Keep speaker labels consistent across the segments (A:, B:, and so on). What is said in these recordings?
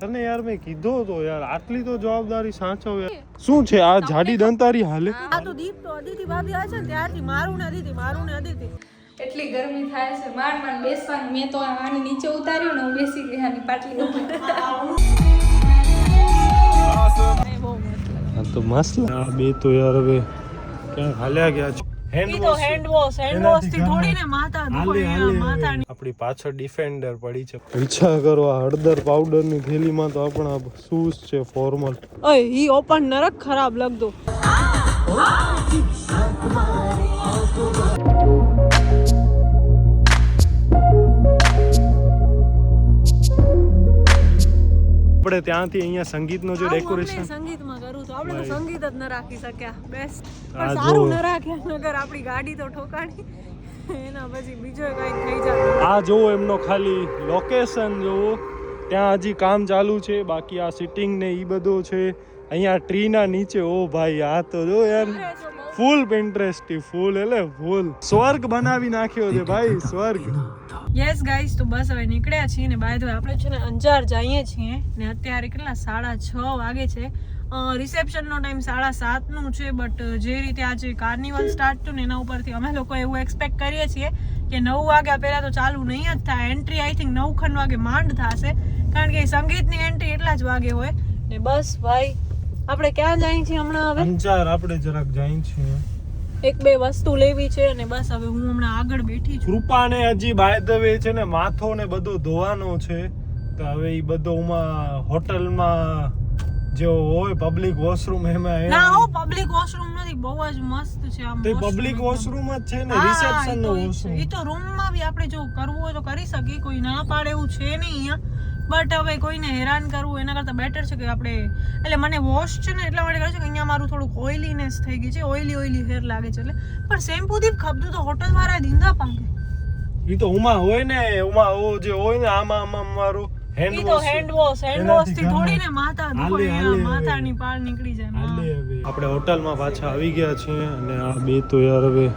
A: તને યાર મેં કીધો તો યાર આટલી તો જવાબદારી સાચવ યાર. શું છે આ જાડી દંતારી હાલે?
B: આ તો દીપ તો અદિતિ ભાભી આવે છે ને ત્યારથી મારું ને અદિતિ
C: એટલી ગરમી થાય છે. માંડ બેસવાનું. મેં તો આની નીચે ઉતાર્યું ને હું બેસી ગઈ આની પાટલી ઉપર.
A: આ તો મસ્ત. આ બે તો યાર હવે ક્યાં હાલ્યા ગયા છે.
B: હેન્ડવોશ થી થોડી ને માથા માથાની
A: આપણી પાછળ ડિફેન્ડર પડી છે. વિચાર કરો આ હળદર પાવડર ની થેલીમાં તો આપણા શૂઝ છે ફોર્મલ.
B: ઓય ઈ ઓપન નરક ખરાબ લગદો. આપણે ત્યાંથી અહીંયા સંગીતનો જો ડેકોરેશન સંગીતમાં કરું તો આપણે તો સંગીત જ ન રાખી શક્યા. બેસ્ટ પણ સારું ન રાખ્યા નગર આપણી ગાડી તો ઠોકાણી એના પછી બીજો કંઈક થઈ જાય. આ જોવો એમનો ખાલી લોકેશન જોવો. ત્યાં હજી કામ ચાલુ છે. બાકી આ સિટિંગ ને ઈ બધું છે અહીંયા ટ્રી ના નીચે. ઓ ભાઈ આ તો જો યાર ફૂલ પિન્ટરેસ્ટી ફૂલ એટલે ફૂલ સ્વર્ગ બનાવી નાખ્યો છે ભાઈ સ્વર્ગ. યસ ગાઈસ તો બસ હવે નીકળ્યા છીએ ને બાય ધ વે આપણે છે ને અંજાર જઈએ છીએ ને અત્યારે કેટલા 6:30 વાગે છે. રિસેપ્શનનો ટાઈમ 7:30 નું છે. બટ જે રીતે આજે કાર્નિવલ સ્ટાર્ટ થયું ને એના ઉપરથી અમે લોકો એવું એક્સપેક્ટ કરીએ છીએ કે 9 વાગ્યા પહેલા તો ચાલુ નહીં જ થાય. એન્ટ્રી આઈ થિંક 9 વાગે માંડ થશે કારણ કે સંગીતની એન્ટ્રી એટલા જ વાગે હોય ને. બસ ભાઈ આપણે ક્યાં જઈએ છીએ હમણાં? હવે અંજાર આપણે જરાક જઈએ છીએ. એક બે વસ્તુ લેવી છે અને બસ હવે હું હમણાં આગળ બેઠી છું. કૃપાને હજી બાય ધ વે છે ને માથો ને બધો ધોવાનો છે તો હવે ઈ બધો હોટલમાં જો હોય પબ્લિક વોશરૂમ એમાં ના હો પબ્લિક વોશરૂમ નથી. બહુ જ મસ્ત છે આમ. તે પબ્લિક વોશરૂમ જ છે ને રિસેપ્શન નો વોશરૂમ. ઈ તો રૂમમાં બી આપણે જો કરવું હોય તો કરી શકીએ. કોઈ ના પાડે એવું છે નહીં અહીંયા. બટ હવે કોઈને હેરાન કરવું એના કરતાં બેટર છે કે આપણે એટલે મને વોશ છે ને એટલા માટે કરે છે કે અહીંયા મારું થોડુંક ઓઇલીનેસ થઈ ગઈ છે. ઓઇલી હેર લાગે છે એટલે પણ શેમ્પુ થી ખબતું તો હોટલ વાળા દીંદા પાંગે. ઈ તો ઉમાં હોય ને ઉમાં ઓ જે હોય ને આમાં મારું હેન્ડવોશ થી થોડી ને માથાની પાળ નીકળી જાય. આપણે હોટલમાં પાછા આવી ગયા છીએ અને આ બે તો યાર હવે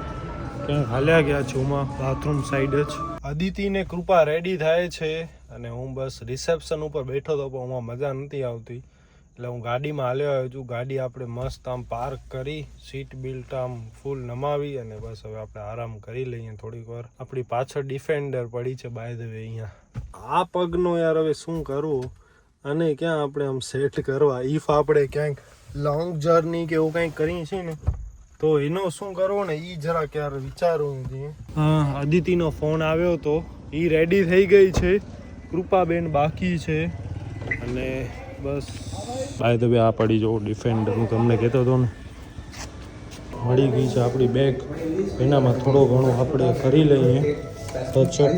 B: ક્યાં હાલ્યા ગયા છે ઉમાં બાથરૂમ સાઈડ જ. અદિતિ ને કૃપા રેડી થાય છે અને હું બસ રિસેપ્શન ઉપર બેઠો તો પણ હું મજા નથી આવતી એટલે હું ગાડીમાં હાલ્યો આવ્યો છું. ગાડી આપણે મસ્ત આમ પાર્ક કરી સીટ બેલ્ટ આમ ફૂલ નમાવી અને બસ હવે આપણે આરામ કરી લઈએ થોડીક વાર. આપણી પાછળ ડિફેન્ડર પડી છે બાય ધ વે અહીંયા. આ પગનો યાર હવે શું કરવું અને ક્યાં આપણે આમ સેટ કરવા. ઇફ આપણે ક્યાંક લોંગ જર્ની કે એવું કંઈક કરીએ છીએ ને તો એનો શું કરવો ને એ જરાક યાર વિચારવું જોઈએ. હા અદિતિનો ફોન આવ્યો તો એ રેડી થઈ ગઈ છે. કૃપાબેન બાકી છે અને બસ બાય ધ વે આ પડી જો ડિફેન્ડર હું તમને કહેતો હતો ને મળી ગઈ છે આપણી બેગ. એનામાં થોડો ઘણો આપણે કરી લઈએ ટચઅપ.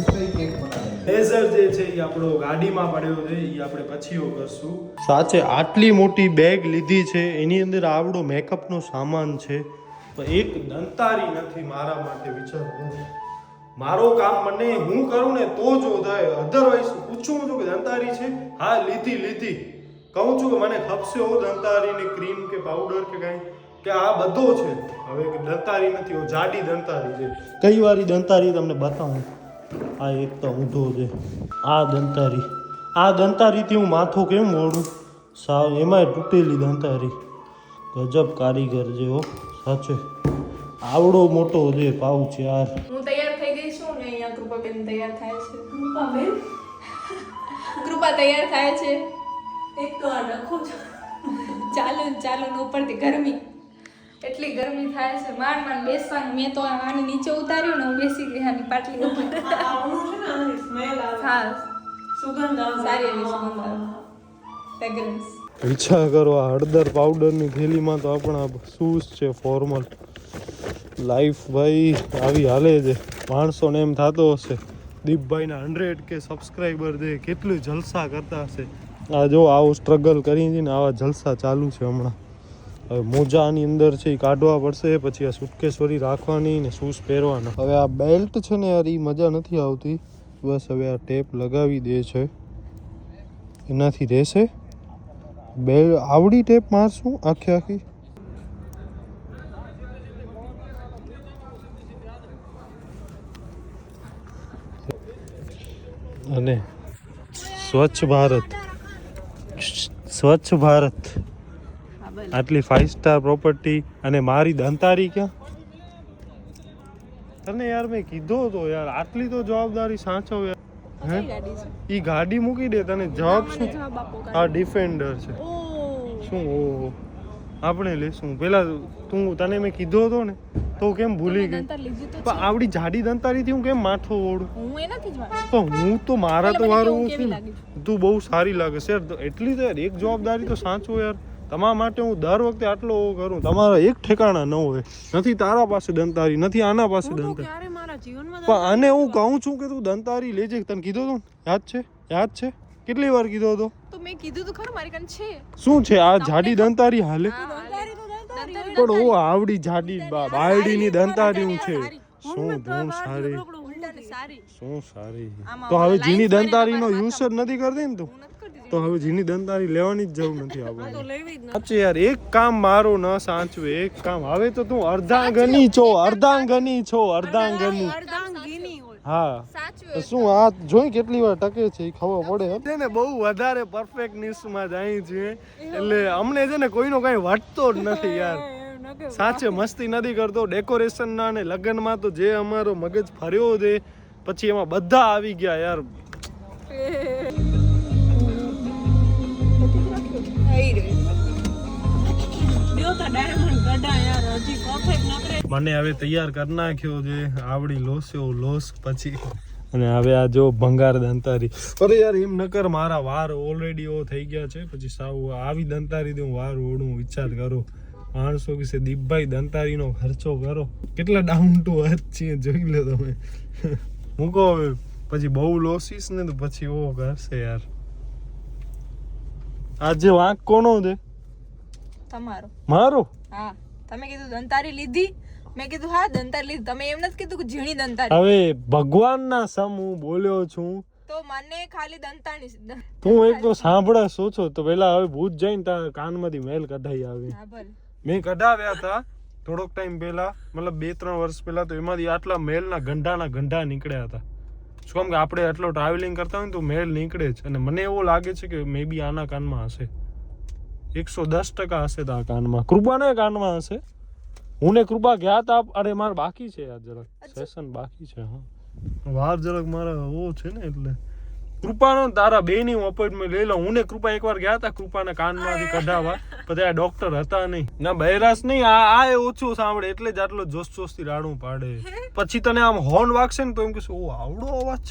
B: લેઝર જે છે એ આપણો ગાડીમાં પડ્યો છે એ આપણે પછીઓ કરશું. સાચે આટલી મોટી બેગ લીધી છે એની અંદર આવડો મેકઅપનો સામાન છે પણ એક દંતારી નથી મારા માટે. વિચાર મારો કામ મને હું કરું ને તો જો થાય. અધરવાઇઝ પૂછું છું કે દંતારી છે હા લીધી કહું છું કે મને ખપશે હો દંતારીની ક્રીમ કે પાવડર કે કાંઈ કે આ બધો છે. હવે દંતારી નથી ઓ જાડી દંતારી છે. કઈ વારી દંતારી તમને બતાવું. આ એક તો ઊંધો છે. આ દંતારીથી હું માથું કેમ ઓળું સાવ એમાંય તૂટેલી દંતારી. ગજબ કારીગર છે હો સાચે. આવડો મોટો છે પાઉચ યાર.
C: હું તૈયાર થઈ ગઈ છું ને અહીંયા કૃપાબેન તૈયાર થાય છે. કૃપા તૈયાર થાય છે. એક તો આ ડખો ચાલુ ને ઉપરથી ગરમી એટલી ગરમી થાય છે. માંડ બેસવાનું. મેં તો આની નીચે ઉતાર્યું ને હું બેસી ગઈ આની પાટલી ઉપર. હા સુગંધ સારી એવી સુગંધ આવે. ફ્રેગ્રન્સ.
A: વિચાર કરો આ હળદર પાવડરની થેલીમાં તો આપણા શૂઝ છે ફોર્મલ. લાઈફ ભાઈ આવી હાલે છે. માણસોને એમ થતો હશે દીપભાઈના 100K સબસ્ક્રાઈબર છે કેટલું જલસા કરતા હશે. આ જો આવું સ્ટ્રગલ કરીને ને આવા જલસા ચાલુ છે હમણાં. હવે મોજાની અંદર છે એ કાઢવા પડશે પછી આ સુટકેસ વળી રાખવાની ને શૂઝ પહેરવાના. હવે આ બેલ્ટ છે ને યાર એ મજા નથી આવતી. બસ હવે આ ટેપ લગાવી દે છે એનાથી રહેશે. આવડી ટેપ મારશું આખી. અને સ્વચ્છ ભારત સ્વચ્છ ભારત,
B: હા બોલ.
A: આટલી 5 સ્ટાર પ્રોપર્ટી અને મારી દંતારી ક્યાં? તને યાર મેં કીધો તો યાર આટલી તો જવાબદારી સાચવ યાર. હે
B: કઈ ગાડી છે?
A: ઈ ગાડી મૂકી દે, તને જવાબ
B: મને
A: શું?
B: જવાબ આપો
A: આ
B: ગાડી.
A: ડિફેન્ડર છે.
B: ઓ
A: શું ઓહો, આપણે લેશું પેલા. તને મેં કીધો હતો ને તો કેમ ભૂલી ગઈ?
B: દંતાર લીધી તો
A: પણ આવડી જાડી દંતારીથી હું કેમ માથો ઓળું?
B: હું એનાથી જ વાત.
A: પણ હું તો મારા તો
B: મને
A: વારું
B: કેવું
A: હું
B: કેવી
A: છું.
B: લાગી?
A: તું બહુ સારી લાગે છે યાર. એટલી તો યાર એક જવાબદારી તો સાચવો યાર. તમારા માટે હું દર વખતે આટલો કરું, તમારા એક ઠેકાણા ન હોય. નથી તારા પાસે દંતારી, નથી આના પાસે
B: હું તો
A: દંતારી.
B: ક્યારે મારા જીવનમાં
A: પણ આને હું કહું છું કે તું દંતારી લેજે. તને કીધો તો યાદ છે? યાદ છે? કેટલી વાર કીધો હતો?
B: તો મેં કીધું તો ખરું મારી કાન છે.
A: શું છે આ જાડી દંતારી હાલે?
B: દંતારી તો દંતારી હોય.
A: પણ ઓ આવડી જાડી બાયડીની દંતારી હું છે.
B: હું
A: શું
B: તો
A: ધૂણ
B: બહાર
A: સારી,
B: રોકડો ઉલટાને સારી.
A: શું સારી.
B: આમાં
A: તો હવે
B: ઓલા
A: જીની
B: lines હોય ને
A: દંતારીનો
B: તમારા
A: યુઝ જ નથી કરતી ને તું?
B: હું નથી કરતી.
A: તો હવે જીની દંતારી લેવાની જ જરૂર નથી
B: તો
A: આપણને.
B: લેવી જ ન.
A: સાચે યાર એક કામ મારું ન સાચવે, એક કામ. હવે તો તું અર્ધાંગની છો, અર્ધાંગની છો, અર્ધાંગની.
B: અર્ધાંગીની હોય.
A: હા
C: સાચું
A: તો શું આ જોઈ કેટલી વાર ટકે છે એ ખબર પડે છે ને. બહુ વધારે પરફેક્ટનેસમાં જાય છે એટલે અમને છે ને કોઈનો કઈ વટતો જ નથી યાર. સાચે મસ્તી નથી કરતો. ડેકોરેશનના અને લગ્નમાં તો જે અમારો મગજ ફર્યો છે પછી એમાં બધા આવી ગયા યાર. મને હવે તૈયાર કરી નાખ્યો છે આવડી લોસ્યો લોસ પછી. અને હવે આ જો ભંગાર દંતારી. અરે યાર એમ ન કર, મારા વાર ઓલરેડી ઓ થઈ ગયા છે. પછી સાવ આવી દંતારી હું વાર ઓળું વિચાર કરો. માણસો વિશે દીપભાઈ દંતારીનો ખર્ચો કરો. કેટલા ડાઉન ટુ અર્થ છીએ જોઈ લો તમે. મૂકો હવે, પછી બહુ લોસીસ ને તો પછી ઓ કરશે યાર. આજે વાંક કોનો છે?
C: તમારો.
A: મારો?
C: હા, તમે કીધું દંતારી લીધી, મેં કીધું હા દંતારી લીધી. તમે એમ નથી કીધું કે ઝીણી દંતારી.
A: હવે ભગવાનના સમ હું બોલ્યો છું.
C: તો મને ખાલી દંતારી.
A: તું એક તો સાંભળે શું છો તો પેલા હવે ભૂત જઈને તારા કાનમાંથી મેલ કઢાઈ આવી.
C: હા ભલે.
A: મેં કઢાવ્યા હતા થોડોક ટાઈમ પહેલા, મતલબ 2-3 વર્ષ પહેલા. તો એમાંથી આટલા મેલના ગંઢા નીકળ્યા હતા. શું કામ કે આપણે આટલો ટ્રાવેલિંગ કરતા હોય ને તો મેલ નીકળે જ. અને મને એવું લાગે છે કે મે બી આના કાનમાં હશે. 110% હશે તો આ કાનમાં. કૃપાના કાનમાં હશે. હું ને કૃપા ગયા હતા. અરે મારે બાકી છે યાર, જરાક સેશન બાકી છે. હા વાર જરાક મારા ઓ છે ને એટલે. કૃપાનો તારા બેની હું અપોઇન્ટમેન્ટ લઈ લઉં. હું ને કૃપા એકવાર ગયા હતા કૃપાના કાનમાંથી કઢાવવા, પણ ત્યાં ડોક્ટર હતા નહીં. ના બહેરાશ નહીં, આ ઓછું સાંભળે એટલે જ આટલો જોશ-જોશથી રાડું પાડે. પછી તને આમ હોર્ન વાગશે ને તો એમ કહેશે ઓ આવડો અવાજ,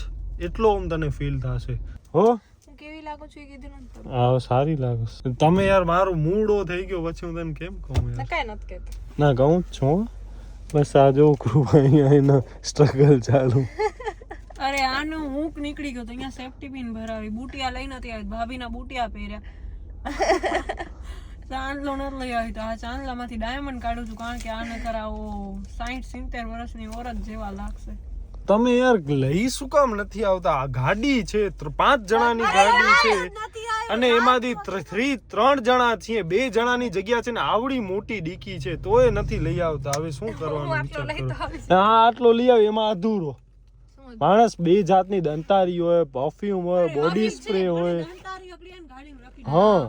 A: એટલો આમ તને ફીલ થશે. હો
C: હું કેવી લાગુ છું એ કીધું નથી.
A: હા સારી લાગે છે તમે યાર. મારો મૂડો થઈ ગયો પછી હું તને કેમ કહું યાર.
C: કાંઈ નથી કહેતો.
A: ના કહું જ છું. બસ આ જો કૃપા અહીંયા એનો સ્ટ્રગલ ચાલુ.
B: અરે આનું હુંક નીકળી ગયો તો અહીંયા સેફટી પિન ભરાવી, બુટિયા લઈ નથી આવી, ભાભીના બુટિયા પહેર્યા. ચાંદલો નથી લઈ આવી તો આ ચાંદલામાંથી ડાયમંડ કાઢું છું, કારણ કે આ નકર આવો 60-70 વર્ષની ઓરત જેવા લાગશે.
A: તમે યાર લઈ શું કામ નથી આવતા? આ ગાડી છે 5 જણાની ગાડી છે અને એમાંથી 3 જણા છીએ. 2 જણાની જગ્યા છે ને આવડી મોટી ડીકી છે તોય નથી લઈ આવતા. હવે શું કરવાનું વિચાર કરો? હા આટલો લઈ આવે એમાં અધૂરો. માણસ 2 જાતની દંતારી હોય, પરફ્યુમ હોય, બોડી સ્પ્રે હોય. હા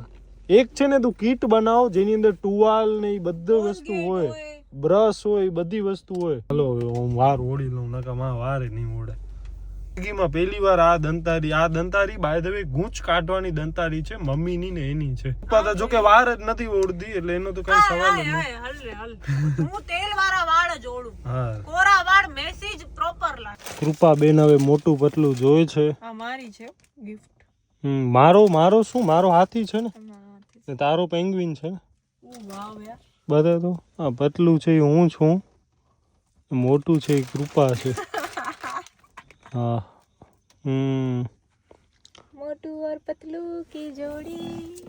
A: એક છે ને તું કીટ બનાવ જેની અંદર ટુવાલ ને એ બધી વસ્તુ હોય, બ્રશ હોય, બધી વસ્તુ હોય. હાલો હું વાર ઓળી લઉં, નકા માં વારે નહીં ઓળે. જિંદગીમાં પહેલી વાર આ દંતારી બાય ધ વે ગૂંચ કાઢવાની દંતારી છે, મમ્મીની ને એની છે. તો જો કે વાર જ નથી ઓળતી એટલે એનો તો કઈ સવાલ જ નથી.
B: હું તેલ વાળા વાળ જ ઓળું.
A: હા
B: કોરા વાળ મેસેજ પ્રોપર લાગે.
A: કૃપા બેન હવે મોટું પતલું જોઈ છે.
B: આ મારી છે ગિફ્ટ.
A: મારો શું, મારો હાથી છે ને તારો પેંગ્વિન છે ને.
B: ઓ વાવ યાર.
A: બધા તો આ પતલું છે એ હું છું, મોટું છે એ કૃપા છે. હા
C: મોટું ઓર પતલું કી જોડી.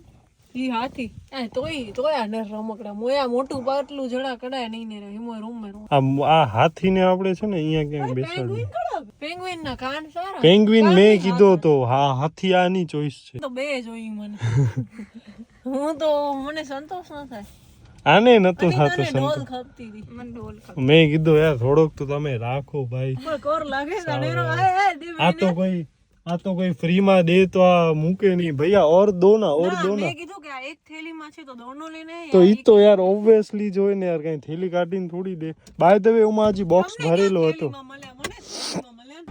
B: ઈ હાથી તોય આ નર રમકડા મોયા મોટું પાટલું જડા કડાય નહીં ને હિમો રૂમ
A: આ હાથીને આપણે છે ને અહીંયા ક્યાંક બેસાડવું.
B: પેંગ્વિન ના કાન સારા.
A: પેંગ્વિન મેં કીધો તો. હા હાથી આની ચોઈસ છે.
B: તો બે જોઈ મને. મને સંતોષ ન થાય.
A: આને નતો થતો
B: ડોલ
A: સંતો.
B: ખપતી હતી. મને ડોલ
A: મેં કીધું યાર થોડોક તો તમે રાખો ભાઈ.
B: કોર લાગે
A: આ તો કોઈ આ તો કોઈ ફ્રીમાં દે તો આ મૂકે નહીં ભૈયા ઓર દો ના ઓર દો ના
B: મેં કીધું કે આ એક થેલીમાં છે તો દોનો લઈને
A: તો ઈ તો યાર ઓબ્વિયસલી જોઈ ને યાર કઈ થેલી કાઢીને થોડી દે બાય ધ વે એમાં હજી બોક્સ ભરેલો હતો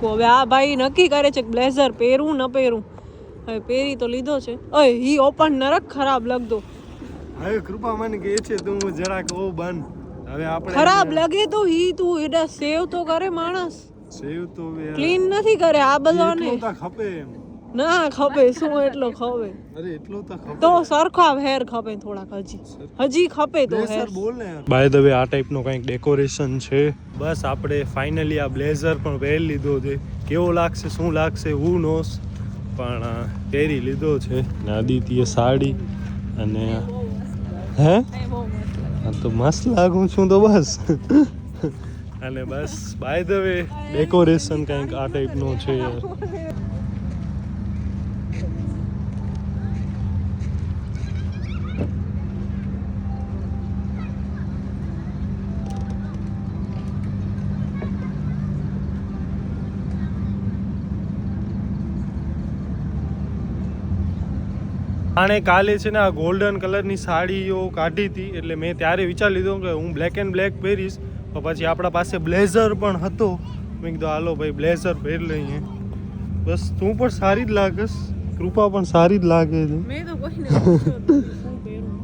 B: હવે આ ભાઈ નક્કી કરે છે કે બ્લેઝર પહેરું ન પહેરું હવે પહેરી તો લીધો છે ઓય ઈ ઓપન નરક ખરાબ લગતો
A: હવે કૃપા મને કહે છે તું જરાક ઓ બન હવે આપણે
B: ખરાબ લગે તો ઈ તું એડા સેવ તો કરે માણસ
A: સેવ તો યાર
B: ક્લીન નથી કરે આ બધાને
A: એટલો તો ખપે એમ
B: ના ખપે શું એટલો ખપે
A: અરે એટલો તો ખપે
B: તો સરખા હેર ખપે થોડાક હજી ખપે તો હેર
A: બોલ ને યાર બાય ધ વે આ ટાઈપનો કંઈક ડેકોરેશન છે બસ આપણે ફાઇનલી આ બ્લેઝર પણ પહેરી લીધો છે કેવો લાગશે શું લાગશે હુ નોસ પણ પહેરી લીધો છે ને આદિત્ય સાડી અને હે હા તો મસ્ત લાગું છું તો બસ અને બસ બાય ધ વે ડેકોરેશન કંઈક આ ટાઈપનો છે યાર આણે કાલે છે ને આ ગોલ્ડન કલરની સાડીઓ કાઢી હતી એટલે મેં ત્યારે વિચારી લીધો કે હું બ્લેક એન્ડ બ્લેક પહેરીશ તો પછી આપણા પાસે બ્લેઝર પણ હતો મેં કીધું હાલો ભાઈ બ્લેઝર પહેરી લઈએ બસ તું પણ સારી જ લાગસ કૃપા પણ સારી જ લાગે છે
B: મેં તો કોઈને શું પહેરું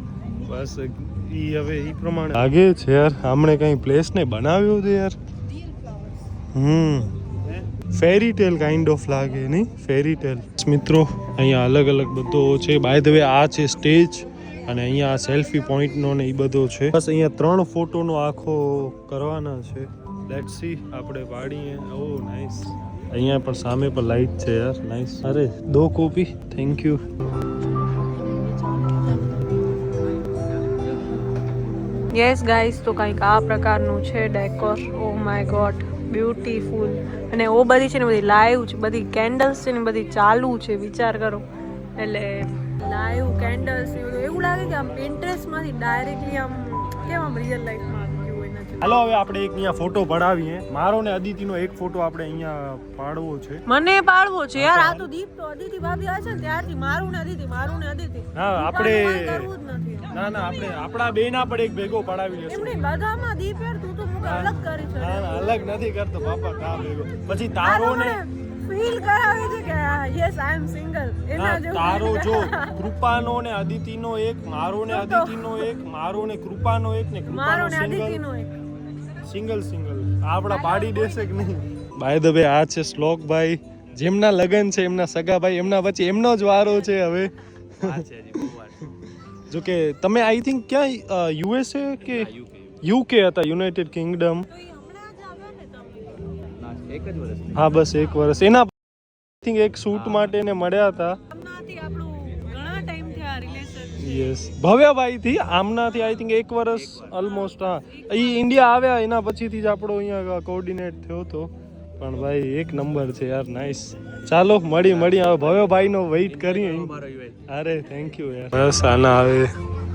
A: બસ ઈ હવે ઈ પ્રમાણે લાગે છે યાર આમણે કઈ પ્લેસ ને બનાવ્યો છે યાર ફેરી ટેલ કાઇન્ડ ઓફ લાગે નહીં ફેરી ટેલ મિત્રો અહીંયા અલગ અલગ બધો છે બાય ધ વે આ છે સ્ટેજ અને અહીંયા આ સેલ્ફી પોઈન્ટનો ને એ બધો છે બસ અહીંયા 3 ફોટોનો આખો કરવાના છે લેટ્સ સી આપણે પાડીએ ઓ નાઈસ અહીંયા પણ સામે પર લાઈટ છે યાર નાઈસ અરે 2 copy thank you
B: yes guys તો કંઈક આ પ્રકારનું છે decor oh my God beautiful અને ઓ બધી છે ને બધી લાઈવ છે બધી કેન્ડલ્સ છે ને બધી ચાલુ છે વિચાર કરો એટલે લાઈવ કેન્ડલ્સ ને બધું એવું લાગે કે આમ પિન્ટરેસ્ટમાંથી ડાયરેક્ટલી આમ કેમ આમ રિયલ લાઈફમાં આવી ગયું હોય નથી
A: હાલો હવે આપણે એક અહીંયા ફોટો પડાવીએ મારો ને અદિતિનો એક ફોટો આપણે અહીંયા પાડવો છે
B: મને પાડવો છે યાર આ તો દીપ તો અદિતિ ભાભી આ છે ને ત્યારથી મારું ને અદિતિ
A: હા આપણે
B: કરવું જ નથી
A: ના આપણે આપણા બેના પણ એક ભેગો પડાવી લેશું
B: એમની બધામાં દીપ યાર તું તો મુકે અલગ કરી છે
A: ના અલગ નથી કરતો બાપા કા ભેગો પછી તારો ને
B: ફીલ કરાવે છે કે યસ આઈ એમ સિંગલ એના જેવું
A: તારો જો કૃપાનો ને અદિતિનો એક મારો ને અદિતિનો એક મારો ને કૃપાનો એક ને
B: મારો
A: કૃપાનો
B: ને અદિતિનો એક
A: સિંગલ આપડા પાડી દેશે કે નહીં બાય ધ વે આ છે શ્લોક ભાઈ જેમના લગન છે એમના સગા ભાઈ એમના પછી એમનો જ વારો છે હવે જો કે તમે આઈ થિંક ક્યાં યુએસએ કે યુકે હતા યુનાઇટેડ કિંગડમ હા બસ 1 વર્ષ એના થિંક એક શૂટ માટે ને મળ્યા હતા યસ ભવ્યાભાઈ થી આમનાથી આઈ થિંક 1 વર્ષ ઓલમોસ્ટ હા ઈ ઇન્ડિયા આવ્યા એના પછીથી જ આપણો અહીંયા કોઓર્ડિનેટ થયો હતો પણ ભાઈ એક નંબર છે યાર નાઈસ ચાલો મળી હવે ભવ્યભાઈ નો વેઇટ કરીએ અરે થેન્ક યુ યાર બસ આના હવે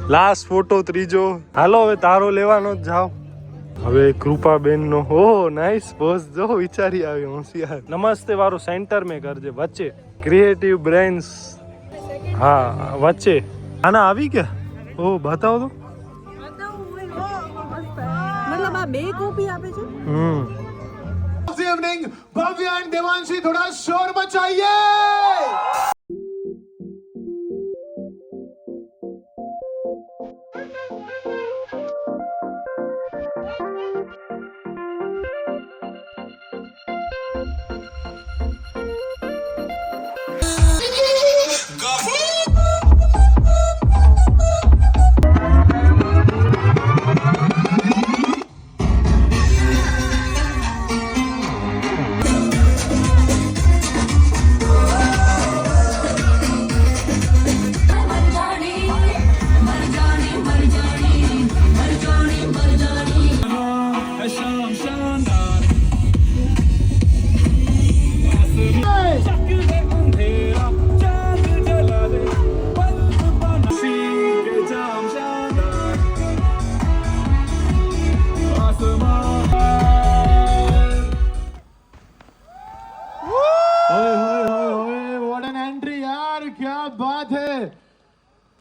A: લાસ્ટ ફોટો ત્રીજો હાલો હવે તારો લેવાનો જ જાઓ હવે કૃપાબેન નો ઓહો નાઈસ પોઝ જો વિચારી આવ્યો હોશિયાર નમસ્તે વાળો સેન્ટર में કરજે વચ્ચે ક્રિએટિવ બ્રેન્સ હા વચ્ચે આના આવી ગયા ઓ બતાવો તો
B: મતલબ આ 2 કોપી આપે છે
D: इवनिंग भव्य एंड देवांशी थोड़ा शोर मचाइए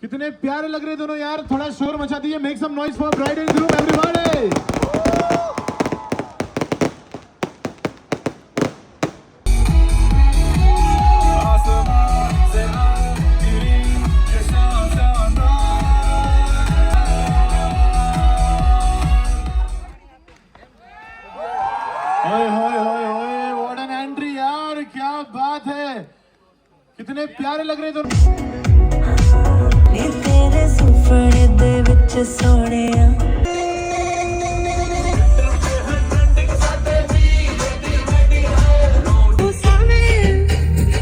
D: कितने प्यारे लग रहे दोनों यार, थोड़ा शोर मचा दीजिए, make some noise for bride and groom everybody. What an entry यार, क्या बात है, कितने प्यारे लग रहे दोनों।
E: नी तेरे सुपने दे विच सोहणिया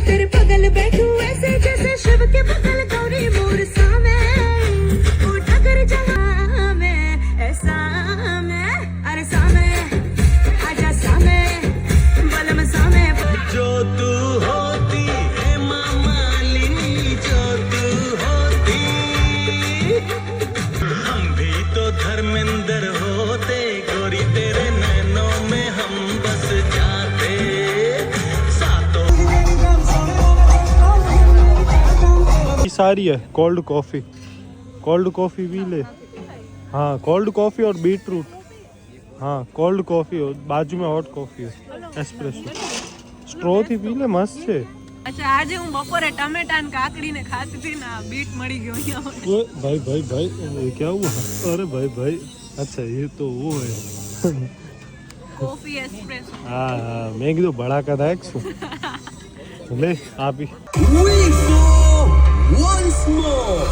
E: तेरे बगल बैठू ऐसे जैसे शिव के बगल गौरी मोर सामे ओ ठगर जहां में ऐसा मैं अरे सामे आजा सामे बलम सामे
F: जो तू होती है मामालिनी, जो तू होती, हम भी तो धर्मेंद्र होते, गोरी तेरे नैनों में हम बस जाते सातों।
A: सारी है cold coffee, cold coffee P ले। हाँ कोल्ड कॉफी और बीटरूट, हाँ कोल्ड कॉफी और बाजू में हॉट कॉफी है एस्प्रेसो, स्ट्रो थी पी ले, मस्त છે।
B: અચ્છા આજે હું બપોરે ટમેટા ને કાકડી ને ખાતી હતી ને બીટ મળી ગયો અહીંયા
A: वो भाई ये क्या हुआ? अरे भाई अच्छा ये तो वो है।
B: કોફી એસ્પ્રેસો
A: हाँ मैं कीधું ભડાકાદાયક શું ले આપી।
F: Once more.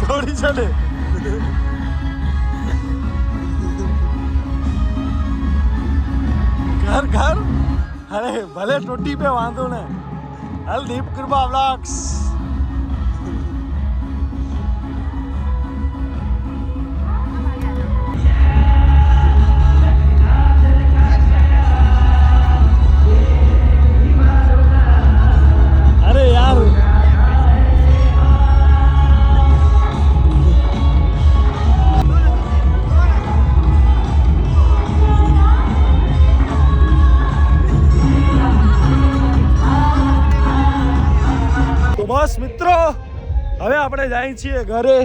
A: थोड़ी चले घर अरे भले टोटी पे वांधो ने हल दीप कृपा व्लॉग्स। अरे यार બસ મિત્રો હવે આપણે જાય છીએ ઘરે,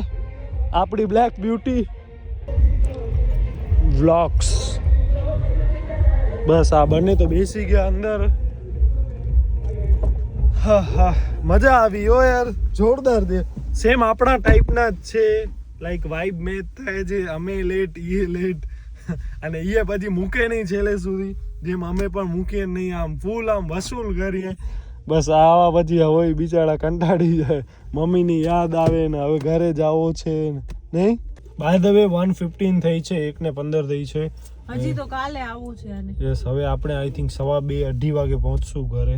A: આપણી બ્લેક બ્યુટી વ્લોગ્સ। બસ આ બંને તો બેસી ગયા અંદર। હા મજા આવી હો યાર, જોરદાર દે સેમ આપણા ટાઈપના જ છે, લાઈક વાઇબ મેચ થાય છે, અમે લેટ એ લેટ અને એ પછી મૂકે નહીં છેલ્લે સુધી, જેમ અમે પણ મૂકીએ નહીં, આમ ફૂલ આમ વસૂલ કરીએ। બસ આવા પછી હોય બિચારા કંટાળી જાય, મમ્મીની યાદ આવે ને હવે ઘરે જાવો છે નહીં। બાય ધ વે 1:15 થઈ છે, 1:15 થઈ છે,
B: હજી તો કાલે આવું છે આને।
A: યસ હવે આપણે આઈ થિંક 2:30 વાગે પહોંચશું ઘરે।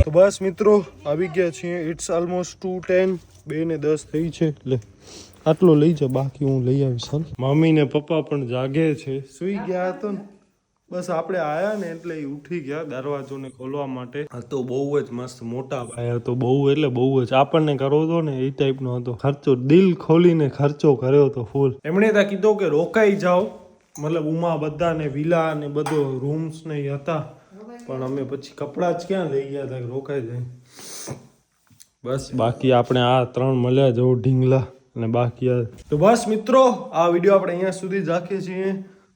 A: તો બસ મિત્રો આવી ગયા છીએ, ઇટ્સ ઓલમોસ્ટ 2:10, 2:10 થઈ છે, એટલે આટલો લઈ જા, બાકી હું લઈ આવીશ। મમ્મી ને પપ્પા પણ જાગે છે, સુઈ ગયા હતો ને બસ આપણે આયા ને એટલે એ ઉઠી ગયા દરવાજોને ખોલવા માટે. આ તો બહુ જ મસ્ત મોટા ભાઈ હતો, બહુ એટલે બહુ જ આપણને કરવો હતો ને એ ટાઈપનો હતો. ખર્ચો દિલ ખોલીને ખર્ચો કર્યો હતો ફૂલ. એમણે ત્યાં કીધું કે રોકાઈ જાઓ, મતલબ ઉમાં બધાને વિલા ને બધો રૂમ્સ ને હતા, પણ અમે પછી કપડાં જ ક્યાં લઈ ગયા હતા કે રોકાઈ જાય. બસ બાકી આપણે આ 3 મળ્યા જો ઢીંગલા અને બાકી તો બસ મિત્રો આ વિડીયો આપણે અહીંયા સુધી જ રાખીએ છીએ.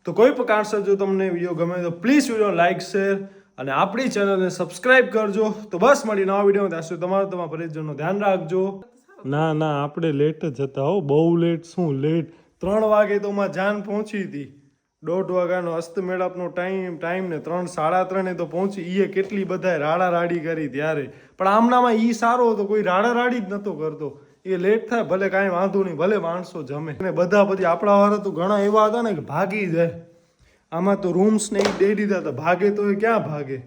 A: તો કોઈ પણ કારણસર જો તમને વિડીયો ગમે તો પ્લીઝ વિડીયો લાઈક શેર અને આપણી ચેનલને સબસ્ક્રાઇબ કરજો. તો બસ મળી નવા વિડીયો ત્યાં સુધી તમારા પરિજનનું ધ્યાન રાખજો. ના આપણે લેટ જ હતા હો, બહુ લેટ. શું લેટ? 3 વાગે તો માં જાન પહોંચી હતી. 1:30 વાગ્યાનો અસ્તમેળાપનો ટાઈમ ને 3 સાડા 3 તો પહોંચી. ઈએ કેટલી બધાએ રાડા રાડી કરી ત્યારે, પણ આમનામાં ઈ સારો હતો, કોઈ રાડા રાડી જ નતો કરતો. એ લેટ થાય ભલે કાંઈ વાંધો નહીં, ભલે માણસો જમે. અને બધા પછી આપણા વાળા તો ઘણા એવા હતા ને કે ભાગી જાય. આમાં તો રૂમ્સ ને એ દઈ દીધા હતા, ભાગે તો એ ક્યાં ભાગે.